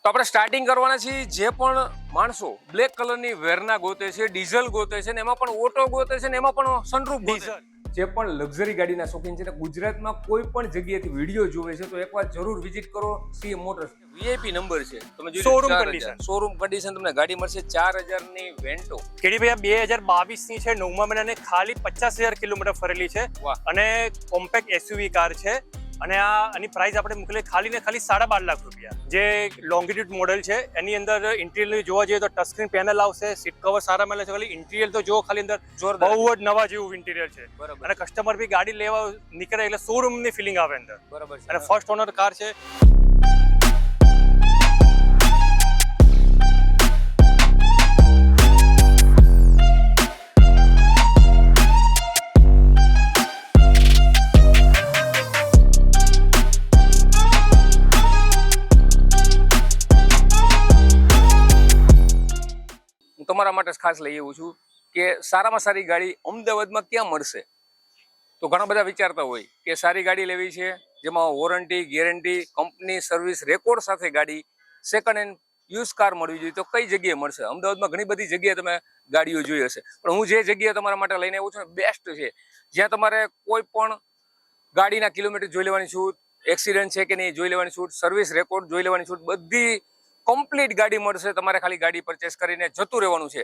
તો આપણે સ્ટાર્ટિંગ કરવાના છીએ જે પણ માણસો બ્લેક કલરની વેરના ગોતે છે, ડીઝલ ગોતે છે ને એમાં પણ ઓટો ગોતે છે ને એમાં પણ સનરૂફ ગોતે છે, જે પણ લક્ઝરી ગાડીના શોખીન છે ને ગુજરાતમાં કોઈ પણ જગ્યાએથી વિડીયો જોવે છે તો એકવાર જરૂર વિઝિટ કરો સીએમ મોટર્સ. વીઆઈપી નંબર છે, તમે જોઈ શોરૂમ કન્ડિશન તમને ગાડી મળશે 4000 ની વેન્ટો. કેડી ભૈયા 2022 ની છે, 9મા મહિનાની ખાલી 50,000 કિલોમીટર ફરેલી છે અને કોમ્પેક્ટ એસયુવી કાર છે. અને આની પ્રાઇસ આપણે મૂકેલી ખાલી ને ખાલી 12.5 લાખ રૂપિયા. જે લોંગિટ્યુડ મોડેલ છે એની અંદર ઇન્ટિરિયર જોવા જઈએ તો ટચ સ્ક્રીન પેનલ આવશે, સીટ કવર સારા મળે છે. ખાલી ઇન્ટિરિયર તો જો ખાલી અંદર બહુ જ નવા જેવું ઇન્ટિરિયર છે. અને કસ્ટમર બી ગાડી લેવા નીકળે એટલે શોરૂમ ની ફિલિંગ આવે અંદર. બરાબર છે. અને ફર્સ્ટ ઓનર કાર છે. તમારા માટે ખાસ લઈ આવ્યું છું કે સારામાં સારી ગાડી અમદાવાદમાં ક્યાં મળશે. તો ઘણા બધા વિચારતા હોય કે સારી ગાડી લેવી છે જેમાં warranty, guarantee, company service record સાથે ગાડી સેકન્ડ હેન્ડ યુઝ કાર મળવી જોઈએ તો કઈ જગ્યાએ મળશે. અમદાવાદમાં ઘણી બધી જગ્યાએ તમે ગાડીઓ જોઈ હશે, પણ હું જે જગ્યાએ તમારા માટે લઈને આવ્યો છું બેસ્ટ છે, જ્યાં તમારે કોઈ પણ ગાડીના કિલોમીટર જોઈ લેવાની છૂટ, એક્સિડન્ટ છે કે નહીં જોઈ લેવાની છૂટ, સર્વિસ રેકોર્ડ જોઈ લેવાની છૂટ, બધી કમ્પ્લીટ ગાડી મળશે. તમારે ખાલી ગાડી પરચેસ કરીને જતું રહેવાનું છે.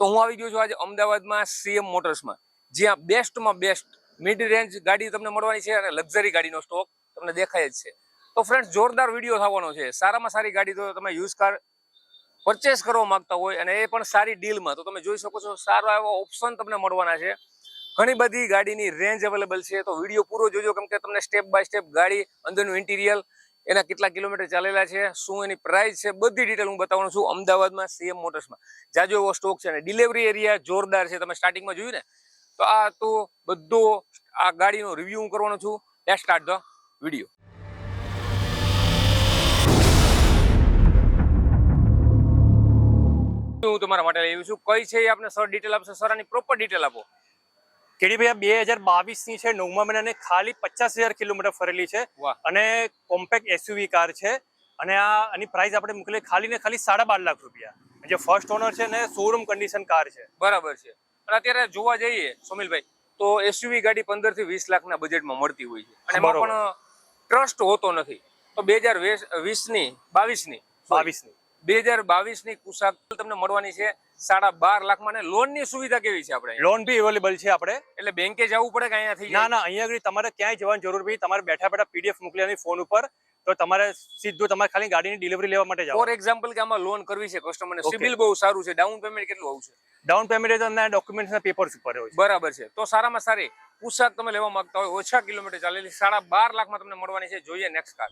તો હું આવી ગયો છું આજે અમદાવાદમાં સીએમ મોટર્સમાં, જ્યાં બેસ્ટમાં બેસ્ટ મિડ રેન્જ ગાડી તમને મળવાની છે અને લક્ઝરી ગાડીનો સ્ટોક તમને દેખાય જ છે. તો ફ્રેન્ડ્સ, જોરદાર વિડીયો થવાનો છે. સારામાં સારી ગાડી તો તમે યુઝ કાર પરચેસ કરવા માંગતા હોય અને એ પણ સારી ડીલમાં, તો તમે જોઈ શકો છો સારા એવા ઓપ્શન તમને મળવાના છે. ઘણી બધી ગાડીની રેન્જ અવેલેબલ છે. તો વિડીયો પૂરો જોજો, કેમ કે તમને સ્ટેપ બાય સ્ટેપ ગાડી અંદરનું ઇન્ટિરિયર, એના કેટલા કિલોમીટર ચાલેલા છે, શું એની પ્રાઇસ છે, બધી ડિટેલ હું બતાવવાનું છું અમદાવાદમાં સીએમ મોટર્સમાં. જાજો એવો સ્ટોક છે અને ડિલિવરી એરિયા જોરદાર છે. તમે સ્ટાર્ટિંગમાં જોયું ને, તો આ તો બધો આ ગાડીનો રિવ્યુ હું કરવાનો છું. Let's start the video. હું તમારા માટે લઈ આવ્યો છું. કઈ છે એ આપણે સર ડિટેલ આપશે. સર આની પ્રોપર ડિટેલ આપો. કેડી ભૈયા 2022 ની છે, 9મા મહિનાની ખાલી 50,000 કિલોમીટર ફરેલી છે અને કોમ્પેક્ટ એસયુવી કાર છે. અને આની પ્રાઇસ આપણે મૂકેલી ખાલી ને ખાલી 12.5 લાખ રૂપિયા. જે ફર્સ્ટ ઓનર છે ને શોરૂમ કન્ડિશન કાર છે. બરાબર છે. અને અત્યારે જોવા જઈએ સોમિલભાઈ તો એસયુવી ગાડી 15 થી 20 લાખના બજેટમાં મળતી હોય છે અને એમાં પણ ટ્રસ્ટ હોતો નથી. તો 2022 ની કુશાક તમને મળવાની છે 12.5 લાખમાં. અને લોનની સુવિધા કેવી છે આપણે? લોન બી અવેલેબલ છે આપણે. એટલે બેંકે જવું પડે કે અહીંયાથી? ના, અહીંયા આગળ તમારે ક્યાંય જવાની જરૂર નથી. તમારે બેઠા બેઠા પીડીએફ મોકલી ફોન ઉપર, તો તમારે સીધું તમારે ખાલી ગાડીની ડિલિવરી લેવા માટે જાવ. ફોર એક્ઝામ્પલ કે આમાં લોન કરવી છે કસ્ટમરને, સિબિલ બહુ સારું છે, ડાઉન પેમેન્ટ કેટલું આવશે? ડાઉન પેમેન્ટ તો તમને ડોક્યુમેન્ટ્સના પેપર્સ ઉપર હોય છે. બરાબર છે. તો સારામાં સારી કુશાક તમે લેવા માંગતા હોય, ઓછા કિલોમીટર ચાલેલી 12.5 લાખમાં તમને મળવાની છે. જોઈએ નેક્સ્ટ કાર.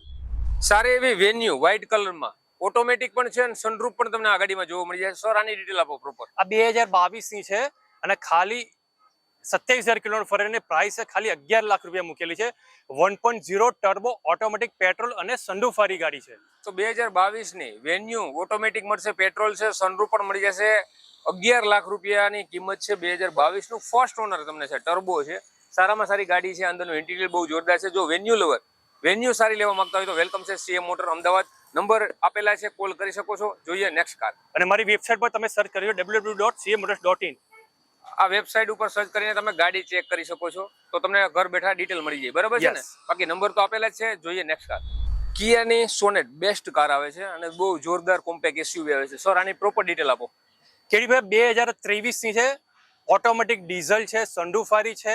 સારી એવી વેન્યુ વ્હાઇટ કલરમાં, ઓટોમેટિક પણ છે અને સનરૂફ પણ તમને આ ગાડીમાં જોવા મળી જાય. સર આની ડિટેલ આપો પ્રોપર. આ 2022 ની છે અને ખાલી 27,000 કિલોમીટર ફરેની પ્રાઇસ છે ખાલી 11 લાખ રૂપિયા મૂકેલી છે. 1.0 ટર્બો ઓટોમેટિક પેટ્રોલ અને સનરૂફ વાળી ગાડી છે. તો 2022 ની વેન્યુ ઓટોમેટિક મળશે, પેટ્રોલ છે, સનરૂફ પણ મળી જશે. 11 લાખ રૂપિયાની કિંમત છે. 2022 નું ફર્સ્ટ ઓનર તમને છે, ટર્બો છે, સારામાં સારી ગાડી છે. અંદરનું ઇન્ટિરિયર બહુ જોરદાર છે. જો વેન્યુ લવર, વેન્યુ સારી લેવા માંગતા હોય તો વેલકમ છે સીએમ મોટર અમદાવાદ. નંબર આપેલા છે, કોલ કરી શકો છો. જોઈએ નેક્સ્ટ કાર. અને મારી વેબસાઇટ પર તમે સર્ચ કરજો www.cmmotors.in. આ વેબસાઇટ ઉપર સર્ચ કરીને તમે ગાડી ચેક કરી શકો છો, તો તમને ઘર બેઠા ડિટેલ મળી જાય. બરાબર છે ને? બાકી નંબર તો આપેલા જ છે. જોઈએ નેક્સ્ટ કાર. કિયાની સોનેટ બેસ્ટ કાર આવે છે અને બહુ જોરદાર કોમ્પેક્ટ એસયુવી આવે છે. સર આની પ્રોપર ડિટેલ આપો. કેડી ભાઈ 2023 ની છે, ઓટોમેટિક ડીઝલ છે, સનરૂફ વાળી છે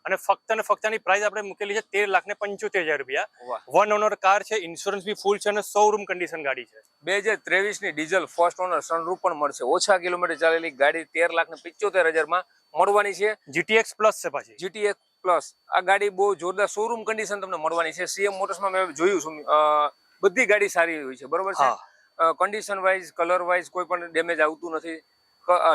અને ફક્ત ની પ્રાઇસ આપણે મૂકેલી છે 13,75,000 રૂપિયા. વન ઓનર કાર છે, ઇન્સ્યોરન્સ બી ફૂલ છે અને શોરૂમ કન્ડિશન ગાડી છે. 2023 ની ડીઝલ ફર્સ્ટ ઓનર, સનરૂફ પણ મળશે. ઓછા કિલોમીટર ચાલેલી ગાડી 13,75,000 માં મળવાની છે. GTX પ્લસ છે પાછી. GTX પ્લસ આ ગાડી બહુ જોરદાર શોરૂમ કન્ડિશન તમને મળવાની છે. સીએમ મોટર્સમાં મેં જોયું છું બધી ગાડી સારી હોય છે. બરોબર છે. કન્ડિશન વાઇઝ, કલર વાઇઝ કોઈ પણ ડેમેજ આવતું નથી.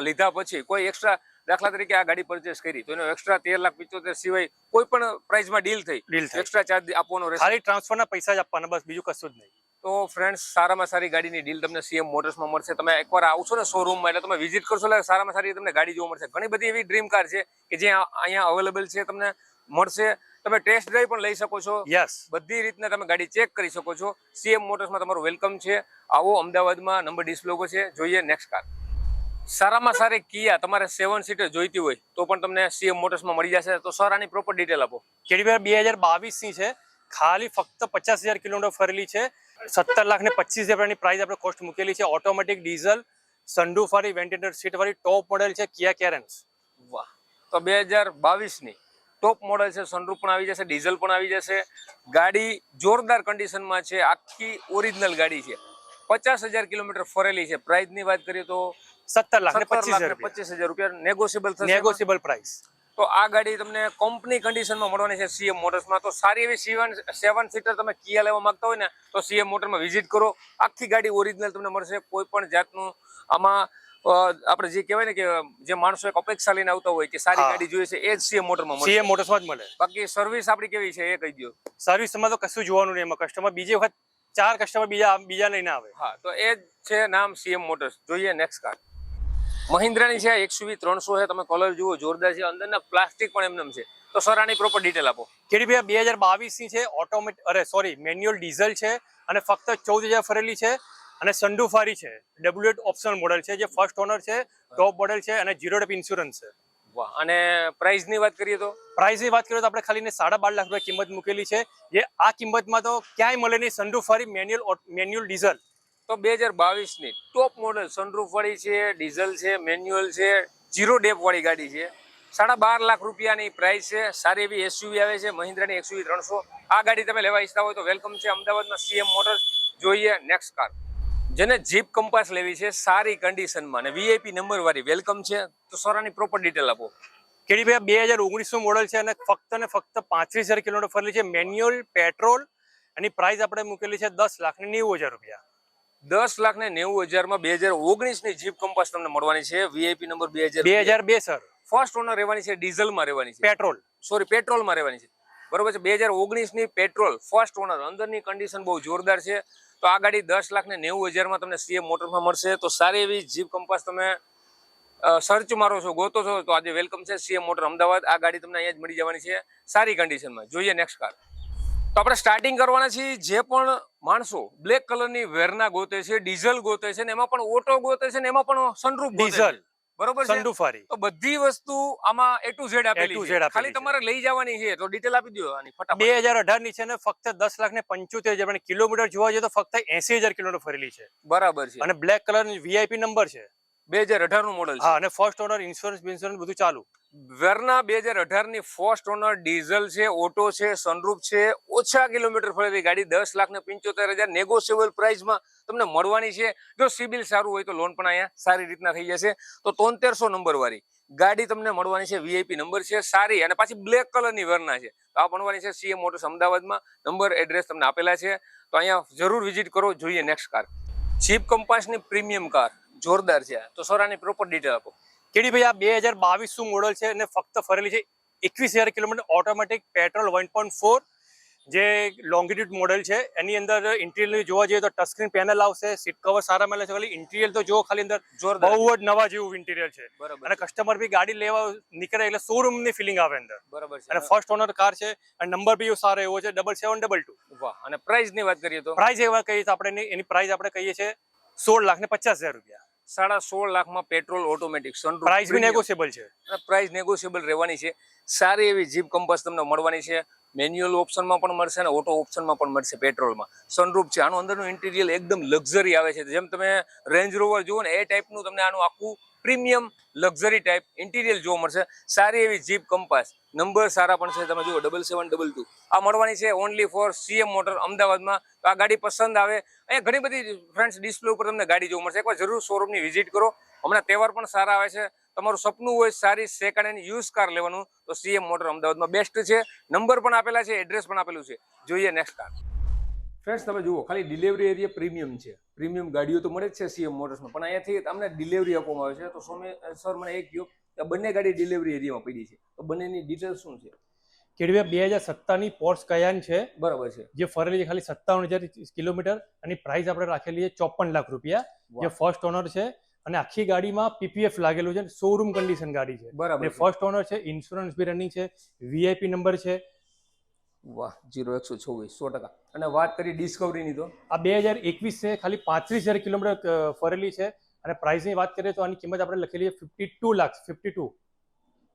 લીધા પછી કોઈ એક્સ્ટ્રા, દાખલા તરીકે આ ગાડી પરચેસ કરી તો એનો એક્સ્ટ્રા 13,75,000 સિવાય કોઈ પણ પ્રાઇસમાં ડીલ થઈ, એક્સ્ટ્રા ચાર્જ આપવાનો રહેશે. ખાલી ટ્રાન્સફરના પૈસા જ આપવાના, બસ બીજું કશું જ નહીં. તો ફ્રેન્ડ્સ, સારામાં સારી ગાડીની ડીલ તમને સીએમ મોટર્સમાં મળશે. તમે એકવાર આવશો ને શોરૂમમાં એટલે તમે વિઝિટ કરશો એટલે સારામાં સારી તમને ગાડી જોવા મળશે. ઘણી બધી એવી ડ્રીમ કાર છે કે જે અહીંયા અવેલેબલ છે. તમને મળશે. તમે ટેસ્ટ ડ્રાઈવ પણ લઈ શકો છો. યસ, બધી રીતના તમે ગાડી ચેક કરી શકો છો. સીએમ મોટર્સમાં તમારું વેલકમ છે. આવો અમદાવાદમાં, નંબર ડિસ્પ્લે ઉપર છે. જોઈએ નેક્સ્ટ કાર. સારામાં સારી કિયા તમારે 7 સીટર જોઈતી હોય તો પણ તમને સીએમ મોટર્સમાં મળી જશે. તો સર આની પ્રોપર ડિટેલ આપો. કેડીબી 2022 ની છે, ખાલી ફક્ત 50,000 કિલોમીટર ફરેલી છે. 17,25,000 પ્રાઇસ આપણે કોસ્ટ મૂકેલી છે. ઓટોમેટિક ડીઝલ સનરૂફ વાળી વેન્ટિલેટર સીટ વાળી ટોપ મોડેલ છે કિયા કેરેન્સ. વાહ! તો 2022 ની ટોપ મોડેલ છે. સનરૂફ પણ આવી જશે, ડીઝલ પણ આવી જશે. ગાડી જોરદાર કન્ડિશનમાં છે. આખી ઓરિજિનલ ગાડી છે. 50,000 કિલોમીટર ફરેલી છે. પ્રાઇસની વાત કરીએ તો 17,25,000 રૂપિયા નેગોશિયેબલ થશે. Negotiable price. તો આ ગાડી તમને કંપની કન્ડિશનમાં મળવાની છે સીએમ મોટર્સમાં. તો સારી એવી 7 સીટર તમે કિયા લેવા માંગતા હોય ને તો સીએમ મોટરમાં વિઝિટ કરો. આખી ગાડી ઓરિજિનલ તમને મળશે. કોઈ પણ જાતનું આમાં આપણે જે કહેવાય ને કે જે માણસો એક અપેક્ષા લઈને આવતા હોય કે સારી ગાડી જોઈએ છે એ જ સીએમ મોટરમાં મળશે. સીએમ મોટર્સમાં જ મળે. બાકી સર્વિસ આપણી કેવી છે એ કહી દો. સર્વિસમાં તો કશું જોવાનું નહીં. એમાં કસ્ટમર બીજી વખત 4 કસ્ટમર બીજા લઈને આવે. હા, તો એ જ છે નામ સીએમ મોટર્સ. જોઈએ નેક્સ્ટ કાર. મહિન્દ્રાની છે XUV 300 છે. તમે કલર જુઓ, જોરદાર છે. અંદરના પ્લાસ્ટિક પણ એમનેમ છે. તો સર આની પ્રોપર ડિટેલ આપો. કેડીબી 2022 ની છે. મેન્યુઅલ ડીઝલ છે અને ફક્ત 14,000 ફરેલી છે અને સનરૂફ વાળી છે. W8 ઓપ્શનલ મોડેલ છે, જે ફર્સ્ટ ઓનર છે, ટોપ મોડેલ છે અને 0 ડેપ ઇન્સ્યોરન્સ છે. વાહ! અને પ્રાઇસની વાત કરીએ તો પ્રાઇસની વાત કરીએ તો આપણે ખાલી 12.5 લાખ રૂપિયા કિંમત મૂકેલી છે. જે આ કિંમતમાં તો ક્યાંય મળે નહીં. સનરૂફ વાળી મેન્યુઅલ ડીઝલ. તો 2022 ની ટોપ મોડેલ સનરૂફ વાળી છે, ડીઝલ છે, મેન્યુઅલ છે, 0 ડેપ વાળી ગાડી છે. 12.5 લાખ રૂપિયાની પ્રાઇસ છે. સારી એવી SUV આવે છે મહિન્દ્રાની XUV 300. આ ગાડી તમે લેવા ઈચ્છતા હોય તો વેલકમ છે અમદાવાદમાં સીએમ મોટર્સ. જોઈએ નેક્સ્ટ કાર. જેને જીપ કંપાસ લેવી છે સારી કન્ડિશનમાં અને વીઆઈપી નંબર વાળી, વેલકમ છે. તો સર આની પ્રોપર ડિટેલ આપો. કેડીબી 2019 નું મોડેલ છે અને ફક્ત 35,000 કિલોમીટર ફરેલી છે. Manual petrol. એની પ્રાઇસ આપણે મૂકેલી છે 10,90,000 રૂપિયા. 10,90,000 2019 ની જીપ કંપાસ તમને મળવાની છે. VIP number 2002 sir. First honour રહેવાની છે, ડીઝલમાં રહેવાની છે, પેટ્રોલમાં રહેવાની છે. બરોબર છે. 2019 ની પેટ્રોલ ફર્સ્ટ ઓનર. અંદરની કન્ડિશન બહુ જોરદાર છે. તો આ ગાડી 10,90,000 તમને સીએમ મોટરમાં મળશે. તો સારી એવી જીપ કંપાસ તમે સર્ચ મારો છો, ગોતો છો તો આજે વેલકમ છે સીએમ મોટર અમદાવાદ. આ ગાડી તમને અહીંયા જ મળી જવાની છે સારી કન્ડિશનમાં. જોઈએ નેક્સ્ટ કાર. તો આપણે સ્ટાર્ટિંગ કરવાના છીએ. જે પણ માણસો બ્લેક કલરની વેરના ગોતે છે, ડીઝલ ગોતે છે ને એમાં પણ ઓટો ગોતે છે ને એમાં પણ સનરૂફ ડીઝલ, બરોબર છે, સનરૂફ વાળી, તો બધી વસ્તુ આમાં A to Z આપેલી છે. ખાલી તમારે લઈ જવાની છે. તો ડિટેલ આપી દો આની ફટાફટ. 2018 ની છે ને ફક્ત 10,75,000 કિલોમીટર જોવા જઈએ તો ફક્ત 80,000 કિલોમીટર ફરેલી છે. બરાબર છે. અને બ્લેક કલર VIP નંબર છે. 2018 નું મોડલ છે. હા, અને ફર્સ્ટ ઓનર, ઇન્સ્યોરન્સ બધું ચાલુ. વેરના 2018 ની ફર્સ્ટ ઓનર, ડીઝલ છે, ઓટો છે, સનરૂફ છે, ઓછા કિલોમીટર ફરેલી ગાડી 10,75,000 નેગોશિયેબલ પ્રાઇસમાં તમને મળવાની છે. જો સિબિલ સારું હોય તો લોન પણ અહીંયા સારી રીતના થઈ જશે. તો 7300 નંબર વાળી ગાડી તમને મળવાની છે. VIP નંબર છે સારી, અને પાછી બ્લેક કલરની વેરના છે. તો આ મળવાની છે સીએમ મોટર્સ અમદાવાદમાં. નંબર, એડ્રેસ તમને આપેલા છે. તો અહીંયા જરૂર વિઝિટ કરો. જોઈએ નેક્સ્ટ કાર. જીપ કંપાસની પ્રીમિયમ કાર જોરદાર છે. તો સર આની પ્રોપર ડિટેલ આપો. કેડી ભાઈ, આ 2022 નું મોડલ છે અને ફક્ત ફરેલી છે 21,000 કિલોમીટર. ઓટોમેટિક પેટ્રોલ 1.4, જે લોંગિટ્યુડ મોડલ છે. એની અંદર ઇન્ટિરિયર જોવા જઈએ તો ટચ સ્ક્રીન પેનલ આવશે. સીટ કવર સારા મળે છે. ખાલી ઇન્ટિરિયર તો જો ખાલી અંદર બહુ જ નવા જેવું ઇન્ટિરિયર છે. અને કસ્ટમર બી ગાડી લેવા નીકળે એટલે શોરૂમ ની ફિલિંગ આવે અંદર. બરાબર છે. અને ફર્સ્ટ ઓનર કાર છે અને નંબર બી સારો એવો છે, 7722. વાહ! અને પ્રાઇસ ની વાત કરીએ તો પ્રાઇસ એવા કહીએ તો આપણે એની પ્રાઇસ આપણે કહીએ છીએ 16,50,000 રૂપિયા. 16.5 લાખમાં પેટ્રોલ ઓટોમેટિક સનરૂફ. પ્રાઇસ બી નેગોશિયેબલ છે. પ્રાઇસ નેગોશિયેબલ રહેવાની છે. સારી એવી જીપ કંપાસ તમને મળવાની છે. મેન્યુઅલ ઓપ્શનમાં પણ મળશે અને ઓટો ઓપ્શનમાં પણ મળશે. પેટ્રોલમાં સનરૂફ છે. આનું અંદરનું ઇન્ટિરિયર એકદમ લક્ઝરી આવે છે. જેમ તમે રેન્જ રોવર જુઓ ને એ ટાઈપનું તમને આનું આખું પ્રીમિયમ લક્ઝરી ટાઈપ ઇન્ટિરિયર જોવા મળશે. સારી એવી જીપ કંપાસ. નંબર સારા પણ છે. તમે જુઓ 7722. આ મળવાની છે ઓનલી ફોર સીએમ મોટર અમદાવાદમાં. તો આ ગાડી પસંદ આવે, અહીંયા ઘણી બધી ફ્રેન્ડ્સ ડિસ્પ્લે ઉપર તમને ગાડી જોવા મળશે. એકવાર જરૂર શોરૂમની વિઝિટ કરો. હમણાં તહેવાર પણ સારા આવે છે. તમારું સપનું હોય સારી સેકન્ડ હેન્ડ યુઝ કાર લેવાનું તો સીએમ મોટર અમદાવાદમાં બેસ્ટ છે. નંબર પણ આપેલા છે, એડ્રેસ પણ આપેલું છે. જોઈએ નેક્સ્ટ કાર. ફ્રેન્ડ્સ તમે જુઓ, ખાલી ડિલિવરી એરિયા પ્રીમિયમ છે. પ્રીમિયમ ગાડીઓ તો મળે જ છે સીએમ મોટર્સમાં, પણ અહીંયાથી તમને ડિલિવરી આપવામાં આવે છે. તો સર મને એક કહ્યું કે બંને ગાડી ડિલિવરી એરિયામાં પડી છે, તો બંનેની ડિટેલ શું છે? કેડી 2017 ની પોર્શ કયાન છે. બરાબર છે. જે ફરેલી છે ખાલી 57,000 કિલોમીટર. અને પ્રાઇસ આપણે રાખેલી છે 54 લાખ રૂપિયા. જે ફર્સ્ટ ઓનર છે. અને આખી ગાડીમાં પીપીએફ લાગેલું છે, શોરૂમ કન્ડિશન ગાડી છે. બરાબર અને છે. ફર્સ્ટ ઓનર છે, ઇન્સ્યોરન્સ બી રનિંગ છે, વીઆઈપી નંબર છે. વાહ, 0124 100%. અને વાત કરી ડિસ્કવરીની તો આ 2021 છે, ખાલી 35,000 કિલોમીટર ફરેલી છે. અને પ્રાઇસની વાત કરીએ તો આની કિંમત આપણે લખેલી છે 52 લાખ 52.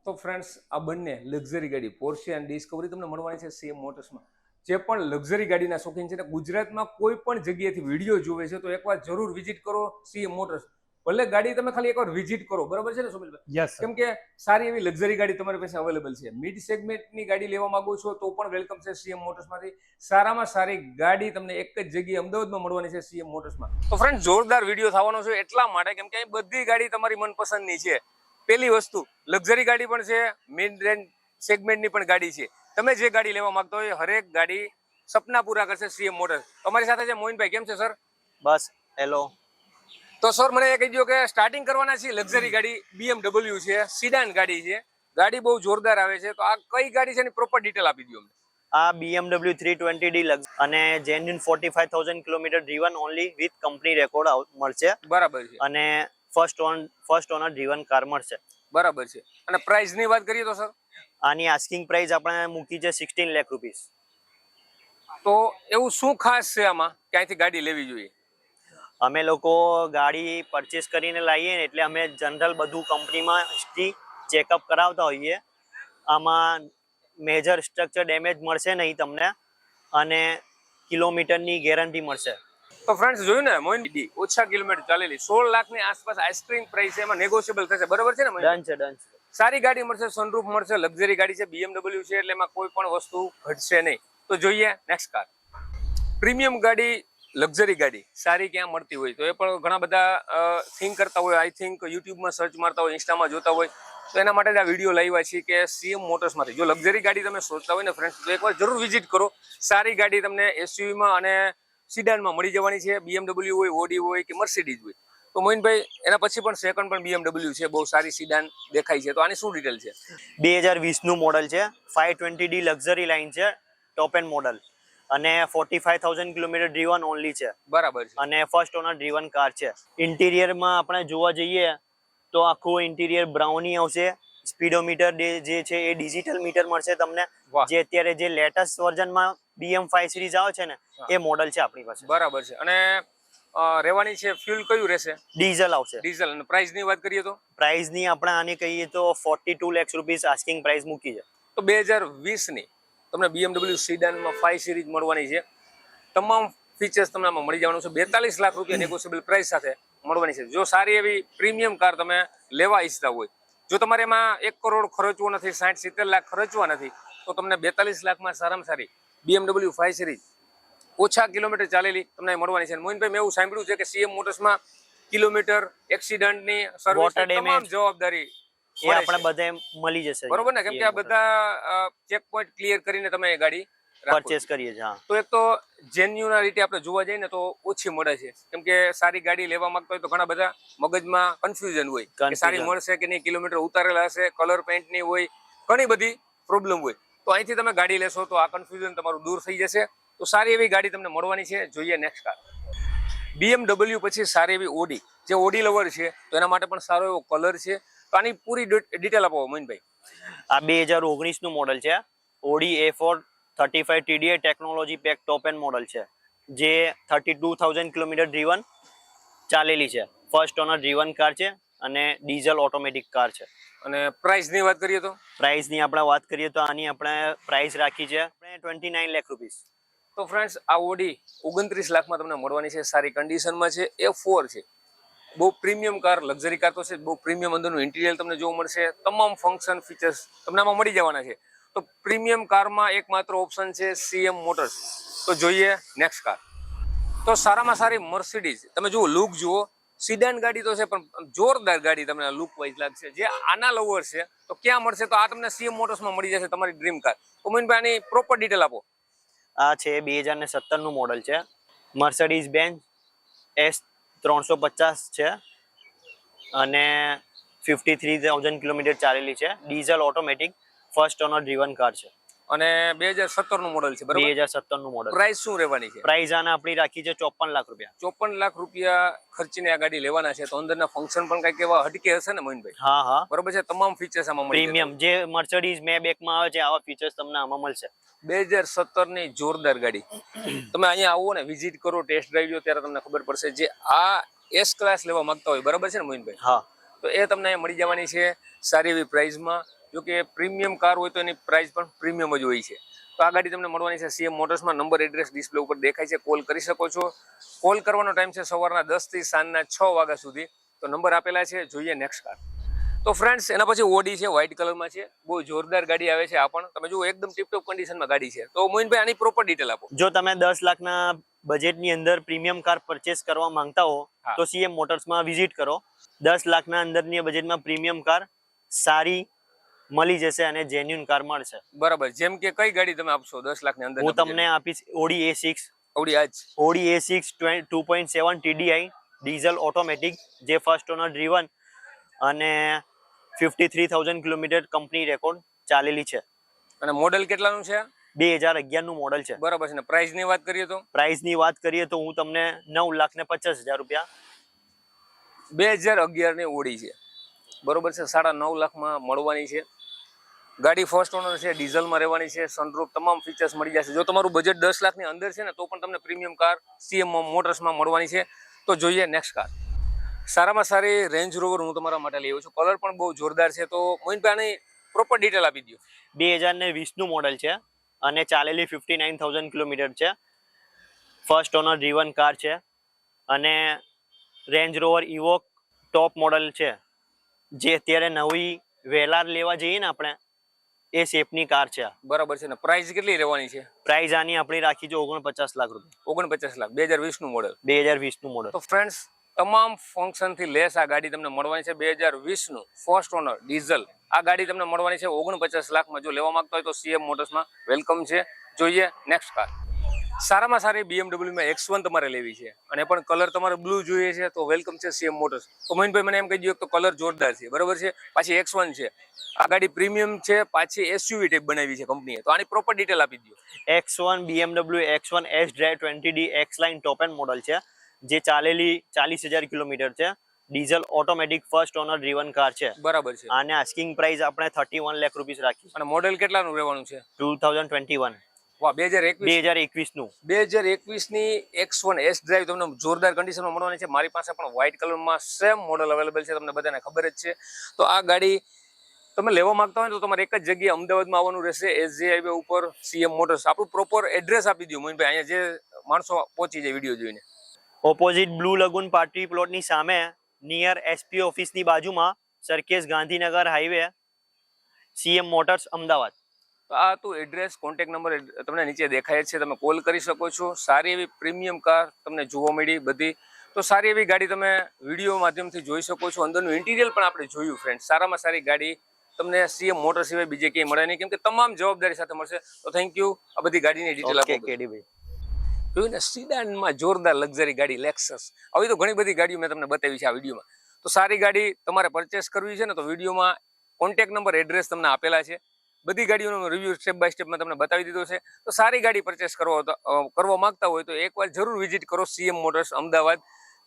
તો ફ્રેન્ડ્સ, આ બંને લક્ઝરી ગાડી પોર્શે અને ડિસ્કવરી તમને મળવાની છે સીએમ મોટર્સમાં. જે પણ લક્ઝરી ગાડીના શોખીન છે ને ગુજરાતમાં કોઈ પણ જગ્યાએથી વિડીયો જોવે છે તો એકવાર જરૂર વિઝિટ કરો સીએમ મોટર્સ. ભલે ગાડી તમે ખાલી એકવાર વિઝિટ કરો, બરાબર છે ને સુમિલભાઈ? યસ કેમ કે સારી એવી લક્ઝરી ગાડી તમારી પાસે અવેલેબલ છે. મિડ સેગમેન્ટની ગાડી લેવા માંગો છો તો પણ વેલકમ છે સીએમ મોટર્સમાંથી. સારામાં સારી ગાડી તમને એક જ જગ્યાએ અમદાવાદમાં મળવાની છે સીએમ મોટર્સમાં. તો ફ્રેન્ડ, જોરદાર વિડીયો થવાનો છે એટલા માટે કેમ કે અહીં બધી ગાડી તમારી મનપસંદની છે. પેલી વસ્તુ, લક્ઝરી ગાડી પણ છે, મિડ રેન્જ સેગમેન્ટની પણ ગાડી છે. તમે જે ગાડી લેવા માંગતા હોય હરેક ગાડી સપના પૂરા કરશે સીએમ મોટર્સ. તમારી સાથે છે મોહિનભાઈ. કેમ છે સર? બસ હેલો. તો સર, મને એ કહી દો કે સ્ટાર્ટિંગ કરવાના છે લક્ઝરી ગાડી BMW છે, સિડાન ગાડી છે, ગાડી બહુ જોરદાર આવે છે. તો આ કઈ ગાડી છે એની પ્રોપર ડિટેલ આપી દો અમને. આ BMW 320D લક્સ અને genuine 45,000 kilometre driven only with company record મળશે. બરાબર છે. અને ફર્સ્ટ ઓનર ડ્રીવન કાર મળશે. બરાબર છે. અને પ્રાઇસ ની વાત કરીએ તો સર, આની આસ્કિંગ પ્રાઇસ આપણે મૂકી છે 16 લાખ રૂપીસ. તો એવું શું ખાસ છે આમાં ક્યાંયથી ગાડી લેવી જોઈએ? અમે લોકો ગાડી પરચેસ કરીને લાવીએ ને એટલે અમે જનરલ બધું કંપનીમાં હિસ્ટ્રી ચેકઅપ કરાવતા હોઈએ. આમાં મેજર સ્ટ્રક્ચર ડેમેજ મળશે નહીં તમને અને કિલોમીટરની ગેરંટી મળશે. તો ફ્રેન્ડ્સ, જોયું ને મોહિન, ઓછા કિલોમીટર ચાલેલી 16 લાખની આસપાસ આઈસ્ક્રીમ પ્રાઇસ છે, એમાં નેગોશિયેબલ થશે. બરાબર છે ને મોહિન? ડન છે, ડન છે. સારી ગાડી મળશે, સનરૂફ મળશે, લક્ઝરી ગાડી છે, BMW છે, એટલે એમાં કોઈ પણ વસ્તુ ઘટશે નહીં. તો જોઈએ નેક્સ્ટ કાર. પ્રીમિયમ ગાડી, લક્ઝરી ગાડી સારી ક્યાં મળતી હોય તો એ પણ ઘણા બધા થિંક કરતા હોય. આઈ થિંક યુટ્યુબમાં સર્ચ મારતા હોય, ઇન્સ્ટામાં જોતા હોય. તો એના માટે જ આ વિડીયો લાવ્યા છીએ કે સીએમ મોટર્સમાંથી જો લક્ઝરી ગાડી તમે શોધતા હોય ને ફ્રેન્ડ્સ, તો એકવાર જરૂર વિઝિટ કરો. સારી ગાડી તમને એસયુવીમાં અને સિડાનમાં મળી જવાની છે. BMW હોય, ઓડી હોય કે મર્સિડીઝ હોય. તો મોહિનભાઈ, એના પછી પણ સેકન્ડ પણ BMW છે, બહુ સારી સિડાન દેખાય છે. તો આની શું ડિટેલ છે? 2020નું મોડલ છે, 520D લક્ઝરી લાઇન છે, ટોપ એન્ડ મોડલ અને 45,000 કિલોમીટર ડ્રીવન ઓનલી છે. બરાબર છે. અને ફર્સ્ટ ઓનર ડ્રીવન કાર છે. ઇન્ટિરિયરમાં આપણે જોવા જઈએ તો આખું ઇન્ટિરિયર બ્રાઉની આવશે. સ્પીડોમીટર જે છે એ ડિજિટલ મીટર મળશે તમને. વાહ. જે અત્યારે જે લેટેસ્ટ વર્ઝનમાં BM5 સિરીઝ આવે છે ને એ મોડલ છે આપણી પાસે. બરાબર છે. અને રહેવાની છે ફ્યુલ કયું રહેશે? ડીઝલ આવશે. ડીઝલ. અને પ્રાઇસ ની વાત કરીએ તો પ્રાઇસની આપણે આને કહીએ તો 42 લાખ રૂપીસ આસ્કિંગ પ્રાઇસ મૂકી છે. તો 2020 ની તમને BMW સિડાનમાં 5 સિરીઝ મળવાની છે. તમામ ફીચર્સ તમને આમાં મળી જવાનું છે. 42 લાખ રૂપિયા નેગોશિયેબલ પ્રાઇસ સાથે મળવાની છે. જો સારી એવી પ્રીમિયમ કાર તમે લેવા ઈચ્છતા હોય, જો તમારે એમાં 1 કરોડ ખર્ચવો નથી, 60-70 લાખ ખર્ચવા નથી, તો તમને 42 લાખમાં સારામાં સારી BMW 5 સિરીઝ ઓછા કિલોમીટર ચાલેલી તમને મળવાની છે. મોહિનભાઈ, મેં એવું સાંભળ્યું છે કે સીએમ મોટર્સમાં કિલોમીટર, એક્સિડન્ટની સર્વિસ તમામ જવાબદારી એ આપણે બધે મળી જશે. બરોબર ને? કેમ કે આ બધા ચેક પોઈન્ટ ક્લિયર કરીને તમે એ ગાડી પરચેસ કરીએ છીએ. હા. તો એક તો જેન્યુન રીતે આપણે જોવા જઈએ ને તો ઓછી મળે છે. કેમ કે સારી ગાડી લેવા માંગતા હોય તો ઘણા બધા મગજમાં કન્ફ્યુઝન હોય કે સારી મળશે કે નહીં, કિલોમીટર ઉતારેલા હશે, કલર પેઇન્ટની હોય, ઘણી બધી પ્રોબ્લેમ હોય. તો અહીંથી તમે ગાડી લેશો તો આ કન્ફ્યુઝન તમારું દૂર થઈ જશે. તો સારી એવી ગાડી તમને મળવાની છે. જોઈએ નેક્સ્ટ કાર. BMW પછી સારી એવી ઓડી. જે ઓડી લવર છે તો એના માટે પણ સારો એવો કલર છે. તો આની પૂરી ડિટેલ આપો મોહિનભાઈ. આ 2019નું મોડલ છે. Audi A4 35 TDI technology pack top and model છે, જે 32,000 કિલોમીટર ડ્રીવન ચાલેલી છે. ફર્સ્ટ ઓનર ડ્રીવન કાર છે અને ડીઝલ ઓટોમેટિક કાર છે. અને પ્રાઇસની વાત કરીએ તો પ્રાઇસની આપણે વાત કરીએ તો આની આપણે પ્રાઇસ રાખી છે આપણે 29 લાખ રૂપીસ. તો ફ્રેન્ડ્સ, આ ઓડી 29 લાખમાં તમને મળવાની છે. સારી કન્ડિશનમાં છે. A4 છે. બહુ પ્રીમિયમ કાર, લક્ઝરી કાર તો છે. બહુ પ્રીમિયમ અંદરનું ઇન્ટિરિયર તમને જોવા મળશે. તમામ ફંક્શન ફીચર્સ તમને આમાં મળી જવાના છે. તો પ્રીમિયમ કારમાં એકમાત્ર ઓપ્શન છે સીએમ મોટર્સ. તો જોઈએ નેક્સ્ટ કાર. તો સારામાં સારી મર્સિડીઝ. તમે જુઓ, લુક જુઓ. સિડાન ગાડી તો છે પણ જોરદાર ગાડી તમને લુક વાઇઝ લાગશે. જે આના લવર છે તો ક્યાં મળશે? તો આ તમને સીએમ મોટર્સમાં મળી જશે, તમારી ડ્રીમ કાર. મોહિનભાઈ, આની પ્રોપર ડિટેલ આપો. આ છે 2017નું મોડલ છે. મર્સિડીઝ બેન્ઝ S350 છે અને 53,000 કિલોમીટર ચાલેલી છે. Diesel automatic first honour driven car છે. અને 2017 નું મોડલ છે બરાબર? 2017 નું મોડલ. પ્રાઇસ શું રહેવાની છે? પ્રાઇસ આને આપણી રાખી છે 54 લાખ રૂપિયા. 54 લાખ રૂપિયા ખર્ચીને આ ગાડી લેવાના છે. તો અંદરના ફંક્શન પણ કંઈક એવા હટકે હશે ને મોહિનભાઈ? હા હા, બરોબર છે, તમામ ફીચર્સ આમાં મળી પ્રીમિયમ જે મર્સિડીઝ મેબેકમાં આવે છે આવા ફીચર્સ તમને આમાં મળશે. 2017 ની જોરદાર ગાડી. તમે અહીંયા આવો ને, વિઝિટ કરો, ટેસ્ટ ડ્રાઈવ લો, ત્યારે તમને ખબર પડશે. જે આ એસ ક્લાસ લેવા માંગતા હોય, બરાબર છે ને મોહિનભાઈ? હા, તો એ તમને અહીંયા મળી જવાની છે સારી એવી પ્રાઇસમાં. જો કે પ્રીમિયમ કાર હોય તો એની પ્રાઇસ પણ પ્રીમિયમ જ હોય છે. તો આ ગાડી તમને મળવાની છે સીએમ મોટર્સમાં. નંબર એડ્રેસ ડિસ્પ્લે ઉપર દેખાય છે, કોલ કરી શકો છો. કોલ કરવાનો ટાઈમ છે સવારના 10 થી સાંજના 6 વાગ્યા સુધી. તો નંબર આપેલા છે. જોઈએ નેક્સ્ટ કાર. તો ફ્રેન્ડ્સ, એના પછી ઓડી છે, વ્હાઇટ કલરમાં છે. બહુ જોરદાર ગાડી આવે છે. આ પણ તમે જુઓ એકદમ ટીપટોપ કન્ડિશનમાં ગાડી છે. તો મોહિનભાઈ આની પ્રોપર ડિટેલ આપો. જો તમે 10 લાખના બજેટની અંદર પ્રીમિયમ કાર પરચેસ કરવા માંગતા હો હા. તો સીએમ મોટર્સમાં વિઝિટ કરો. 10 લાખના અંદરની બજેટમાં પ્રીમિયમ કાર સારી મળી જશે અને જેન્યુન કાર મળશે. બરાબર. જેમ કે કઈ ગાડી તમે આપશો 10 લાખની અંદર? હું તમને આપીશ ઓડી A6. ઓડી આજ Audi A6 2.7 TDI diesel automatic, જે ફર્સ્ટ ઓનર ડ્રીવન અને 53,000 કિલોમીટર કંપની રેકોર્ડ ચાલેલી છે. અને મોડેલ કેટલાનું છે? 2011 નું મોડલ છે. બરાબર છે. ને પ્રાઇસની વાત કરીએ તો? પ્રાઇસની વાત કરીએ તો હું તમને 9,50,000 રૂપિયા. 2011 ની ઓડી છે, બરોબર છે. 9.5 લાખમાં મળવાની છે. ગાડી ફર્સ્ટ ઓનર છે, ડીઝલમાં રહેવાની છે, સનરૂફ તમામ ફીચર્સ મળી જશે. જો તમારું બજેટ 10 લાખની અંદર છે ને, તો પણ તમને પ્રીમિયમ કાર સીએમ મોટર્સમાં મળવાની છે. તો જોઈએ નેક્સ્ટ કાર. સારામાં સારી રેન્જ રોવર હું તમારા માટે લઈ આવ્યો છું. કલર પણ બહુ જોરદાર છે. તો મોહિનભાઈ આની પ્રોપર ડિટેલ આપી દો. 2020 નું મોડલ છે અને ચાલેલી 59,000 કિલોમીટર છે. ફર્સ્ટ ઓનર ડ્રીવન કાર છે અને રેન્જ રોવર ઇવોક ટોપ મોડલ છે. જે અત્યારે નવી વેલાર લેવા જઈએ ને આપણે, એ શેપની કાર છે. બરાબર છે. ને પ્રાઇસ કેટલી રહેવાની છે? પ્રાઇસ આની આપણી રાખી છે 49 લાખ રૂપિયા. 49 લાખ, 2020 નું મોડલ. 2020 નું મોડલ. તો ફ્રેન્ડ્સ, તમામ ફંક્શનથી લેસ આ ગાડી તમને મળવાની છે. 2020 નું ફર્સ્ટ ઓનર ડીઝલ આ ગાડી તમને મળવાની છે 49 લાખમાં. જો લેવા માંગતા હોય તો સીએમ મોટર્સમાં વેલકમ છે. જોઈએ નેક્સ્ટ કાર. સારામાં સારી BMW માં X1 તમારે લેવી છે અને પણ કલર તમારે બ્લુ જોઈએ છે, તો વેલકમ છે સીએમ મોટર્સ. તો મોહિનભાઈ મને એમ કહી દો તો કલર જોરદાર છે, બરાબર છે. પાછી X1 છે, આ ગાડી પ્રીમિયમ છે, પાછી SUV ટાઈપ બનાવી છે કંપનીએ. તો આની પ્રોપર ડિટેલ આપી દો. X1 BMW X1 S Drive 20D X Line top and model છે, જે ચાલેલી 40,000 કિલોમીટર છે. Diesel automatic first honour driven car છે. બરાબર છે. આને આસ્કિંગ પ્રાઇસ આપણે 31 લાખ રૂપિયા રાખી. અને મોડેલ કેટલાનું રહેવાનું છે? 2021. વાહ, 2021 નું 2021 ની X1 S ડ્રાઈવ તમને જોરદાર કન્ડિશનમાં મળવાની છે. મારી પાસે પણ વ્હાઇટ કલરમાં સેમ મોડલ અવેલેબલ છે, તમને બધાને ખબર જ છે. તો આ ગાડી તમે લેવા માંગતા હોય તો તમારે એક જ જગ્યાએ અમદાવાદમાં આવવાનું રહેશે, SJ હાઈવે ઉપર સીએમ મોટર્સ. આપણું પ્રોપર એડ્રેસ આપી દો મોહિનભાઈ, અહીંયા જે માણસો પહોંચી જાય વિડીયો જોઈને. ઓપોઝિટ બ્લુ લગુન પાર્ટી પ્લોટની સામે, નિયર SP ઓફિસની બાજુમાં, Sarkhej Gandhinagar highway, CM motors Ahmedabad. તો આ હતું એડ્રેસ. કોન્ટેક્ટ નંબર તમને નીચે દેખાય જ છે, તમે કોલ કરી શકો છો. સારી એવી પ્રીમિયમ કાર તમને જોવા મળી બધી. તો સારી એવી ગાડી તમે વિડીયો માધ્યમથી જોઈ શકો છો. અંદરનું ઇન્ટિરિયર પણ આપણે જોયું ફ્રેન્ડ. સારામાં સારી ગાડી તમને સીએમ મોટર સિવાય બીજે ક્યાંય મળે નહીં, કેમ કે તમામ જવાબદારી સાથે મળશે. તો થેન્ક યુ આ બધી ગાડીની ડિટેલ આપો. કેડીભાઈ જોયું ને, સીડાનમાં જોરદાર લક્ઝરી ગાડી લેક્સસ. આવી તો ઘણી બધી ગાડીઓ મેં તમને બતાવી છે આ વિડીયોમાં. તો સારી ગાડી તમારે પરચેસ કરવી છે ને, તો વિડીયોમાં કોન્ટેક્ટ નંબર એડ્રેસ તમને આપેલા છે. બધી ગાડીઓનો રિવ્યૂ સ્ટેપ બાય સ્ટેપ મેં તમને બતાવી દીધો છે. તો સારી ગાડી પરચેસ કરવા માંગતા હોય તો એકવાર જરૂર વિઝિટ કરો સીએમ મોટર્સ અમદાવાદ.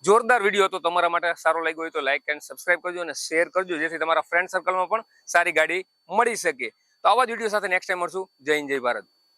જોરદાર વિડીયો હતો. તમારા માટે સારો લાગ્યો હોય તો લાઇક એન્ડ સબસ્ક્રાઇબ કરજો અને શેર કરજો, જેથી તમારા ફ્રેન્ડ સર્કલમાં પણ સારી ગાડી મળી શકે. તો આવા જ વિડીયો સાથે નેક્સ્ટ ટાઈમ મળશું. જય હિન્દ, જય ભારત.